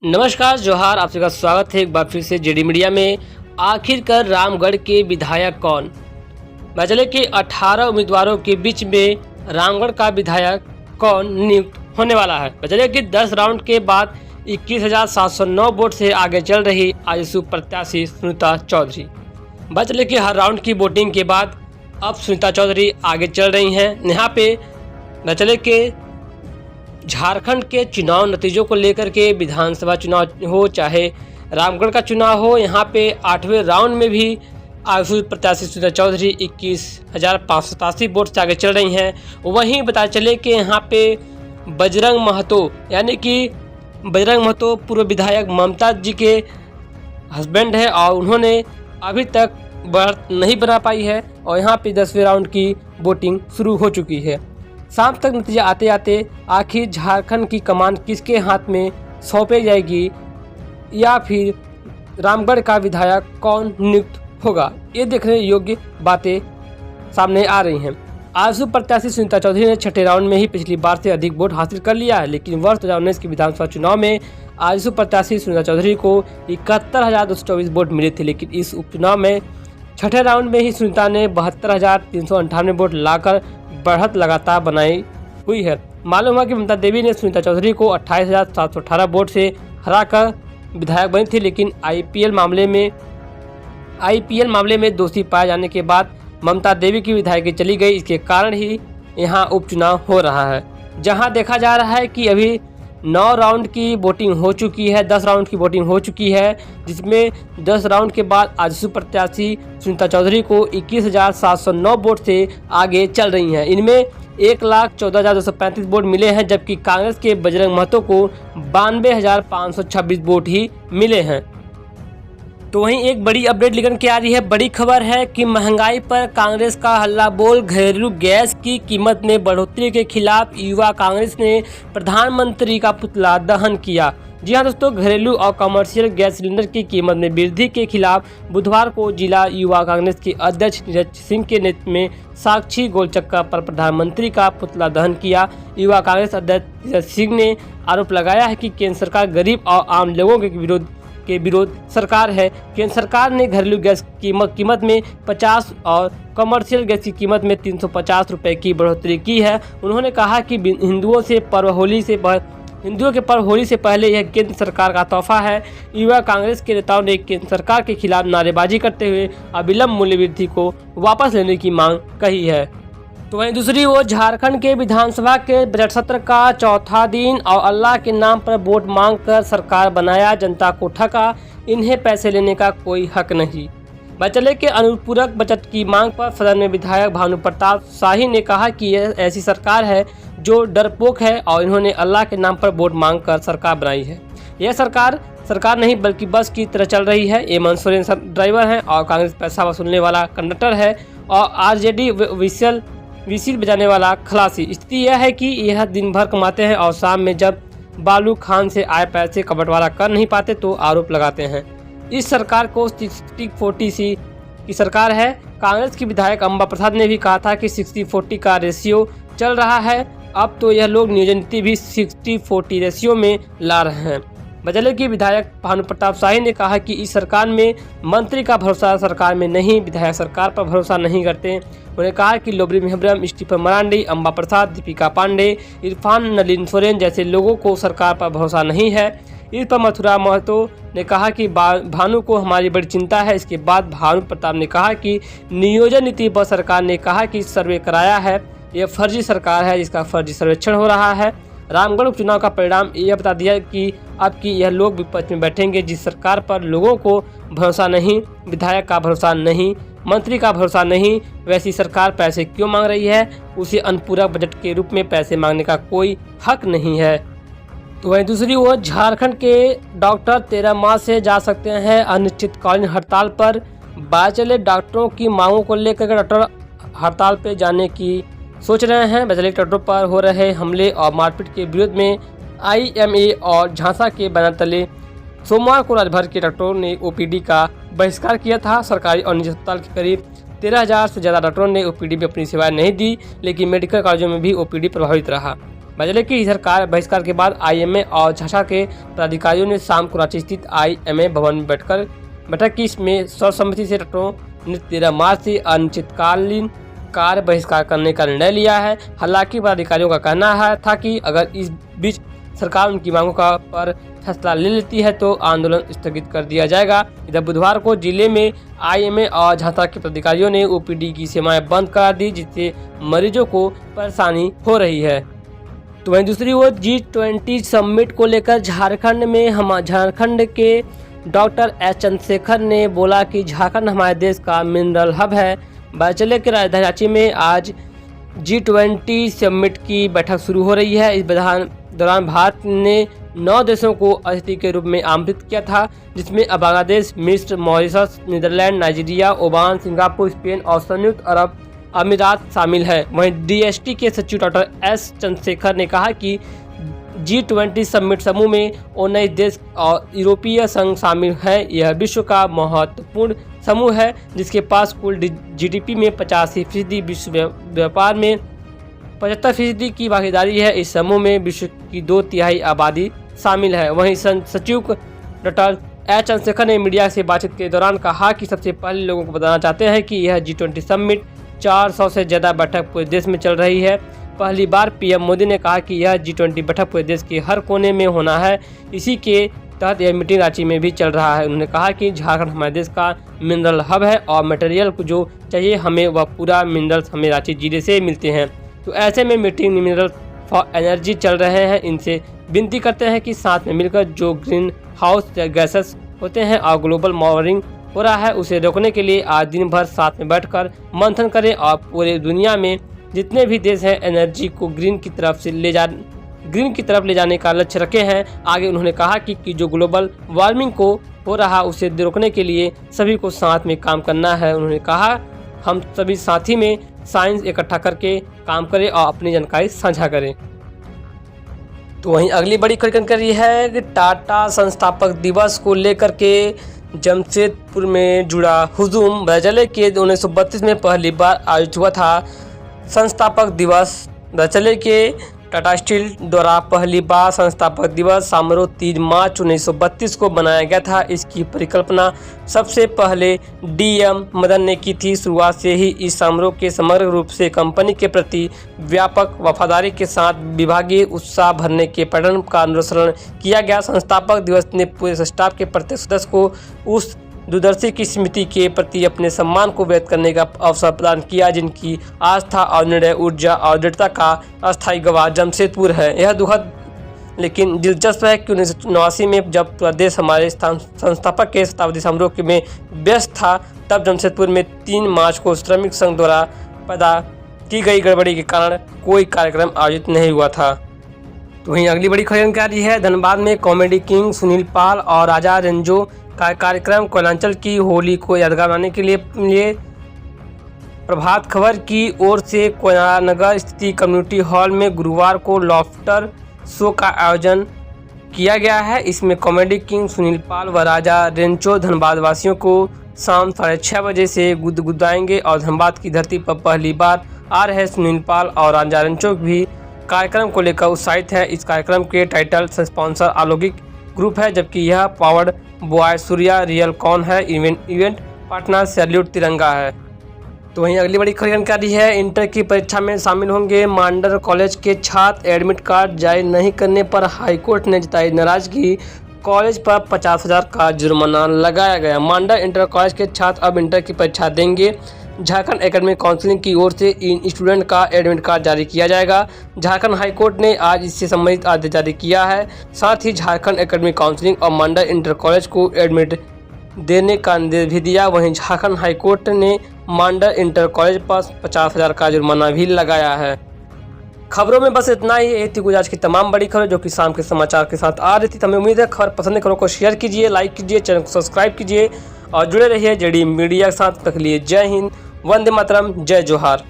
नमस्कार जोहार, आप सबका स्वागत है एक बार फिर से जेडी मीडिया में। आखिरकार रामगढ़ के विधायक कौन? बचले के 18 उम्मीदवारों के बीच में रामगढ़ का विधायक कौन नियुक्त होने वाला है? बचले के 10 राउंड के बाद 21,709 वोट से आगे चल रही आजसू प्रत्याशी सुनीता चौधरी। बचले के हर राउंड की वोटिंग के बाद अब सुनीता चौधरी आगे चल रही हैं। यहाँ पे बचले के झारखंड के चुनाव नतीजों को लेकर के विधानसभा चुनाव हो चाहे रामगढ़ का चुनाव हो, यहाँ पे 8वें राउंड में भी आजसू प्रत्याशी सुनीता चौधरी 21,587 वोट से आगे चल रही हैं। वहीं बता चले कि यहाँ पे बजरंग महतो यानी कि बजरंग महतो पूर्व विधायक ममता जी के हस्बैंड है और उन्होंने अभी तक बढ़त नहीं बना पाई है और यहाँ पे 10वें राउंड की वोटिंग शुरू हो चुकी है। शाम तक नतीजा आते आते आखिर झारखंड की कमान किसके हाथ में सौंपी जाएगी या फिर रामगढ़ का विधायक कौन नियुक्त होगा, ये देखने योग्य बातें सामने आ रही हैं। आजसू प्रत्याशी सुनीता चौधरी ने 6ठे राउंड में ही पिछली बार से अधिक वोट हासिल कर लिया है, लेकिन वर्ष 2019 के विधानसभा चुनाव में आजसू प्रत्याशी सुनीता चौधरी को 71,224 वोट मिले थे, लेकिन इस उपचुनाव में 6ठे राउंड में ही सुनीता ने 72,398 वोट लाकर बढ़त लगातार बनाई हुई है। मालूम हुआ कि ममता देवी ने सुनीता चौधरी को 28,718 वोट से हराकर विधायक बनी थी, लेकिन आईपीएल मामले में दोषी पाए जाने के बाद ममता देवी की विधायकी चली गई। इसके कारण ही यहां उपचुनाव हो रहा है, जहां देखा जा रहा है कि अभी 9 राउंड की वोटिंग हो चुकी है, 10 राउंड की वोटिंग हो चुकी है, जिसमें 10 राउंड के बाद आजसू प्रत्याशी सुनीता चौधरी को 21,709 वोट से आगे चल रही हैं। इनमें 1,14,235 वोट मिले हैं, जबकि कांग्रेस के बजरंग महतो को 92,526 वोट ही मिले हैं। तो वहीं एक बड़ी अपडेट लेकर के आ रही है। बड़ी खबर है कि महंगाई पर कांग्रेस का हल्ला बोल, घरेलू गैस की कीमत में बढ़ोतरी के खिलाफ युवा कांग्रेस ने प्रधानमंत्री का पुतला दहन किया। जी हां दोस्तों, घरेलू और कमर्शियल गैस सिलेंडर की कीमत में वृद्धि के खिलाफ बुधवार को जिला युवा कांग्रेस के अध्यक्ष नीरज सिंह के नेतृत्व में साक्षी गोलचक्का पर प्रधानमंत्री का पुतला दहन किया। युवा कांग्रेस अध्यक्ष नीरज सिंह ने आरोप लगाया है कि केंद्र सरकार गरीब और आम लोगों के विरोध सरकार है। केंद्र सरकार ने घरेलू गैस कीमत में 50 और कमर्शियल गैस की कीमत में 350 रुपये की बढ़ोतरी की है। उन्होंने कहा कि हिंदुओं के पर्व होली से पहले यह केंद्र सरकार का तोहफा है। युवा कांग्रेस के नेताओं ने केंद्र सरकार के खिलाफ नारेबाजी करते हुए अविलंब मूल्य वृद्धि को वापस लेने की मांग कही है। तो वहीं दूसरी ओर झारखंड के विधानसभा के बजट सत्र का चौथा दिन और अल्लाह के नाम पर वोट मांगकर सरकार बनाया, जनता को ठगा, इन्हें पैसे लेने का कोई हक नहीं। बचले के अनुपूरक बजट की मांग पर सदन में विधायक भानु प्रताप शाही ने कहा कि यह ऐसी सरकार है जो डरपोक है और इन्होंने अल्लाह के नाम पर वोट मांगकर सरकार बनाई है। यह सरकार नहीं बल्कि बस की तरह चल रही है। हेमंत सोरेन ड्राइवर है और कांग्रेस पैसा वसूलने वाला कंडक्टर है और आरजेडी विसिल बजाने वाला खलासी। स्थिति यह है कि यह दिन भर कमाते हैं और शाम में जब बालू खान से आए पैसे का बंटवारा कर नहीं पाते तो आरोप लगाते हैं। इस सरकार को 60-40 की सरकार है। कांग्रेस की विधायक अंबा प्रसाद ने भी कहा था कि 60-40 का रेशियो चल रहा है। अब तो यह लोग नियोजन नीति भी 60-40 रेशियो में ला रहे हैं। बजले की विधायक भानु प्रताप शाही ने कहा कि इस सरकार में मंत्री का भरोसा सरकार में नहीं, विधायक सरकार पर भरोसा नहीं करते। उन्होंने कहा कि लोबरी मेहब्रम, स्टीफन मरांडी, अंबा प्रसाद, दीपिका पांडे, इरफान, नलिन सोरेन जैसे लोगों को सरकार पर भरोसा नहीं है। इस पर मथुरा महतो ने कहा कि भानु को हमारी बड़ी चिंता है। इसके बाद भानु प्रताप ने कहा कि नियोजन नीति पर सरकार ने कहा कि सर्वे कराया है, यह फर्जी सरकार है जिसका फर्जी सर्वेक्षण हो रहा है। रामगढ़ उपचुनाव का परिणाम यह बता दिया कि अब की यह लोग विपक्ष में बैठेंगे जिस सरकार पर लोगों को भरोसा नहीं, विधायक का भरोसा नहीं, मंत्री का भरोसा नहीं, वैसी सरकार पैसे क्यों मांग रही है? उसे अनुपूरक बजट के रूप में पैसे मांगने का कोई हक नहीं है। तो वहीं दूसरी ओर झारखंड के डॉक्टर 13 मार्च से जा सकते हैं अनिश्चितकालीन हड़ताल पर। बाचले डॉक्टरों की मांगों को लेकर डॉक्टर हड़ताल पर जाने की सोच रहे हैं। बचले डॉक्टरों पर हो रहे हमले और मारपीट के विरोध में आईएमए और झांसा के बैनर तले सोमवार को राज्यभर के डॉक्टरों ने ओपीडी का बहिष्कार किया था। सरकारी और निजी अस्पताल के करीब 13,000 से ज़्यादा डॉक्टरों ने ओपीडी में अपनी सेवाएं नहीं दी, लेकिन मेडिकल कॉलेजों में भी ओपीडी प्रभावित रहा। बजले की सरकार बहिष्कार के बाद आईएमए और झांसा के पदाधिकारियों ने शाम को रांची स्थित आईएमए भवन में बैठक की। इसमें सर्वसम्मति से डॉक्टरों ने 13 मार्च से अनिश्चितकालीन कार्य बहिष्कार करने का निर्णय लिया है। हालांकि पदाधिकारियों का कहना था कि अगर इस बीच सरकार उनकी मांगों का पर फैसला ले लेती है तो आंदोलन स्थगित कर दिया जाएगा। इधर बुधवार को जिले में आईएमए और झांसा के पदाधिकारियों ने ओपीडी की सेवाएं बंद करा दी, जिससे मरीजों को परेशानी हो रही है। तो वहीं दूसरी ओर G20 समिट को लेकर झारखंड के डॉक्टर एस चंद्रशेखर ने बोला कि झारखंड हमारे देश का मिनरल हब है। बाचले के राजधानी रांची में आज G20 समिट की बैठक शुरू हो रही है। इस दौरान भारत ने 9 देशों को अतिथि के रूप में आमंत्रित किया था, जिसमें बांग्लादेश, मिस्र, Mauritius, Netherlands, Nigeria, Oman, Singapore, Spain और संयुक्त अरब अमीरात शामिल है। वहीं DST के सचिव डॉक्टर एस चंद्रशेखर ने कहा कि G20 समिट समूह में 19 देश और यूरोपीय संघ शामिल है। यह विश्व का महत्वपूर्ण समूह है, जिसके पास कुल GDP में 85%, विश्व व्यापार में 75% की भागीदारी है। इस समूह में विश्व की 2/3 आबादी शामिल है। वहीं सचिव डॉक्टर एस चंद्रशेखर ने मीडिया से बातचीत के दौरान कहा कि सबसे पहले लोगों को बताना चाहते हैं कि यह G20 समिट 400 से ज़्यादा बैठक पूरे देश में चल रही है। पहली बार पीएम मोदी ने कहा कि यह G20 बैठक पूरे देश के हर कोने में होना है। इसी के तहत यह मीटिंग रांची में भी चल रहा है। उन्होंने कहा कि झारखंड हमारे देश का मिनरल हब है और मटेरियल जो चाहिए हमें वह पूरा मिनरल्स हमें रांची जिले से मिलते हैं। तो ऐसे में मीटिंग मिनरल फॉर एनर्जी चल रहे हैं। इनसे विनती करते हैं कि साथ में मिलकर जो ग्रीन हाउस गैसेस होते हैं और ग्लोबल वार्मिंग हो रहा है उसे रोकने के लिए आज दिन भर साथ में बैठकर मंथन करें और पूरे दुनिया में जितने भी देश हैं एनर्जी को ग्रीन की तरफ ले जाने का लक्ष्य रखे हैं। आगे उन्होंने कहा कि जो ग्लोबल वार्मिंग को हो रहा उसे रोकने के लिए सभी को साथ में काम करना है। उन्होंने कहा हम सभी साथी में साइंस इकट्ठा करके काम करें और अपनी जानकारी साझा करें। तो वहीं अगली बड़ी खबरदारी है कि टाटा संस्थापक दिवस को लेकर के जमशेदपुर में जुड़ा हुजूम। बचले के 1932 में पहली बार आयोजित हुआ था संस्थापक दिवस। बचले के टाटा स्टील द्वारा पहली बार संस्थापक दिवस समारोह 3 मार्च 1932 को बनाया गया था। इसकी परिकल्पना सबसे पहले DM मदन ने की थी। शुरुआत से ही इस समारोह के समग्र रूप से कंपनी के प्रति व्यापक वफादारी के साथ विभागीय उत्साह भरने के पैटर्न का अनुसरण किया गया। संस्थापक दिवस ने पूरे स्टाफ के प्रत्येक सदस्य को उस दूरदर्शी की स्मृति के प्रति अपने सम्मान को व्यक्त करने का अवसर प्रदान किया, जिनकी आस्था और निर्णय ऊर्जा और दृढ़ता का अस्थायी गवाह जमशेदपुर है। यह दुखद लेकिन दिलचस्प है कि 1989 में जब प्रदेश हमारे संस्थापक के शताब्दी समारोह में व्यस्त था, तब जमशेदपुर में 3 मार्च को श्रमिक संघ द्वारा पैदा की गई गड़बड़ी के कारण कोई कार्यक्रम आयोजित नहीं हुआ था। तो वहीं अगली बड़ी खबरदारी है धनबाद में कॉमेडी किंग सुनील पाल और राजा रेंजो का कार्यक्रम। कोयलांचल की होली को यादगार बनाने के लिए प्रभात खबर की ओर से कोयलानगर स्थित कम्युनिटी हॉल में गुरुवार को लॉफ्टर शो का आयोजन किया गया है। इसमें कॉमेडी किंग सुनील पाल व राजा रेंचो धनबाद वासियों को शाम 6:30 बजे से गुदगुदाएंगे और धनबाद की धरती पर पहली बार आ रहे सुनील पाल और राजा रेंचो भी कार्यक्रम को लेकर उत्साहित है। इस कार्यक्रम के टाइटल स्पॉन्सर अलौकिक ग्रुप है, जबकि यह powered by Surya real con है। इवेंट पार्टनर सैल्यूट तिरंगा है। तो वहीं अगली बड़ी खबरदारी है इंटर की परीक्षा में शामिल होंगे मांडर कॉलेज के छात्र। एडमिट कार्ड जारी नहीं करने पर हाईकोर्ट ने जताई नाराजगी। कॉलेज पर 50,000 का जुर्माना लगाया गया। मांडर इंटर कॉलेज के छात्र अब इंटर की परीक्षा देंगे। झारखंड एकेडमिक काउंसिलिंग की ओर से इन स्टूडेंट का एडमिट कार्ड जारी किया जाएगा। झारखंड हाईकोर्ट ने आज इससे संबंधित आदेश जारी किया है। साथ ही झारखंड एकेडमिक काउंसिलिंग और मांडर इंटर कॉलेज को एडमिट देने का निर्देश भी दिया। वहीं झारखंड हाईकोर्ट ने मांडर इंटर कॉलेज पर 50,000 का जुर्माना भी लगाया है। खबरों में बस इतना ही। यही थी गुजरात की तमाम बड़ी खबर जो कि शाम के समाचार के साथ आ रही थी। हमें उम्मीद है खबर पसंद है, खबरों को शेयर कीजिए, लाइक कीजिए, चैनल को सब्सक्राइब कीजिए और जुड़े रहिए जेडी मीडिया के साथ। तक लिए जय हिंद, वंदे मातरम, जय जोहार।